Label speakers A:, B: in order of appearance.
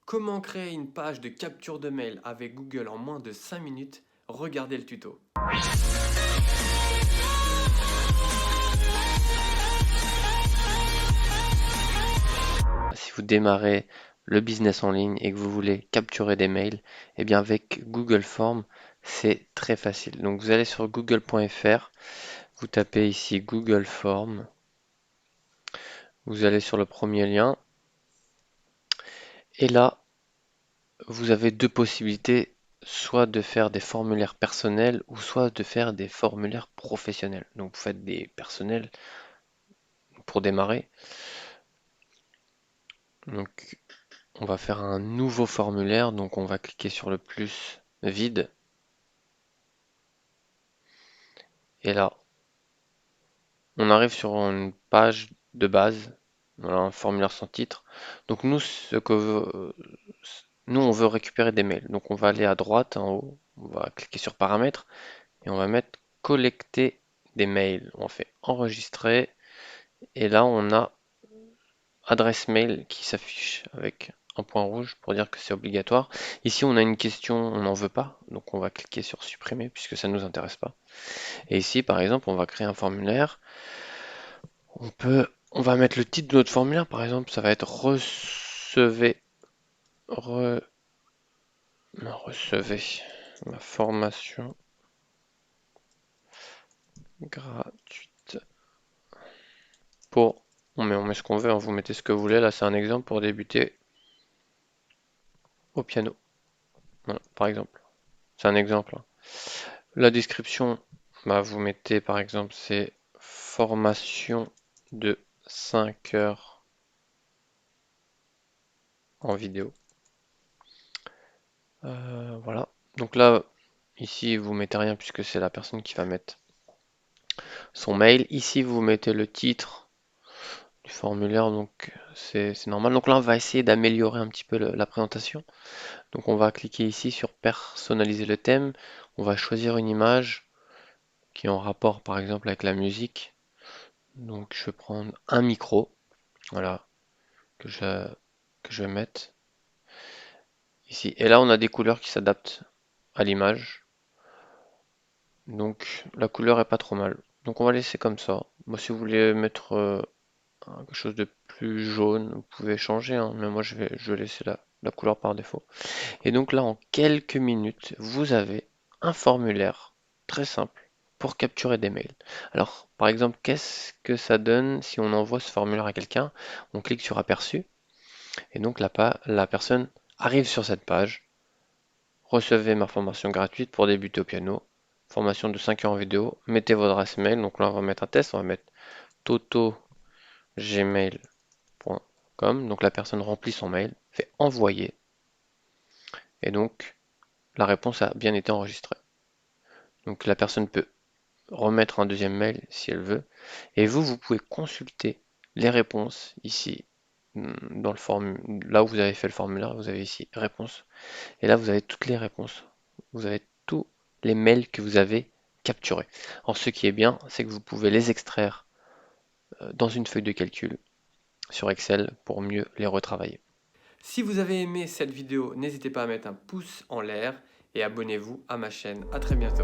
A: Comment créer une page de capture de mail avec Google en moins de 5 minutes? Regardez le tuto.
B: Si vous démarrez le business en ligne et que vous voulez capturer des mails, eh bien avec Google Forms, c'est très facile. Donc vous allez sur google.fr, vous tapez ici Google Forms, vous allez sur le premier lien et là vous avez deux possibilités, soit de faire des formulaires personnels ou soit de faire des formulaires professionnels. Donc vous faites des personnels pour démarrer. Donc on va faire un nouveau formulaire, donc on va cliquer sur le plus vide et là on arrive sur une page de base, voilà, un formulaire sans titre. Donc nous on veut récupérer des mails. Donc on va aller à droite en haut, on va cliquer sur paramètres et on va mettre collecter des mails. On fait enregistrer et là on a adresse mail qui s'affiche avec un point rouge pour dire que c'est obligatoire. Ici on a une question, on n'en veut pas, donc on va cliquer sur supprimer puisque ça ne nous intéresse pas. Et ici par exemple on va créer un formulaire. On va mettre le titre de notre formulaire, par exemple, ça va être re- recevez ma formation gratuite pour. On met ce qu'on veut, hein, vous mettez ce que vous voulez. Là, c'est un exemple pour débuter au piano. Voilà, par exemple. C'est un exemple, hein. La description, bah, vous mettez par exemple, c'est formation de 5 heures en vidéo. Voilà. Donc là, ici, vous mettez rien puisque c'est la personne qui va mettre son mail. Ici, vous mettez le titre du formulaire, donc c'est normal. Donc là, on va essayer d'améliorer un petit peu la présentation. Donc on va cliquer ici sur personnaliser le thème. On va choisir une image qui est en rapport, par exemple, avec la musique. Donc je vais prendre un micro, voilà, que je vais mettre ici. Et là, on a des couleurs qui s'adaptent à l'image. Donc la couleur est pas trop mal. Donc on va laisser comme ça. Moi, si vous voulez mettre quelque chose de plus jaune, vous pouvez changer, hein, mais moi je vais laisser la couleur par défaut. Et donc là, en quelques minutes, vous avez un formulaire très simple pour capturer des mails. Alors, par exemple, qu'est-ce que ça donne si on envoie ce formulaire à quelqu'un? On clique sur aperçu, et donc la personne arrive sur cette page. Recevez ma formation gratuite pour débuter au piano. Formation de 5 heures en vidéo. Mettez votre adresse mail. Donc là, on va mettre un test. On va mettre toto@gmail.com. Donc la personne remplit son mail, fait envoyer. Et donc, la réponse a bien été enregistrée. Donc la personne peut remettre un deuxième mail si elle veut. Et vous pouvez consulter les réponses ici, dans le là où vous avez fait le formulaire, vous avez ici réponses. Et là, vous avez toutes les réponses. Vous avez tous les mails que vous avez capturés. Alors ce qui est bien, c'est que vous pouvez les extraire dans une feuille de calcul sur Excel pour mieux les retravailler.
A: Si vous avez aimé cette vidéo, n'hésitez pas à mettre un pouce en l'air et abonnez-vous à ma chaîne. A très bientôt.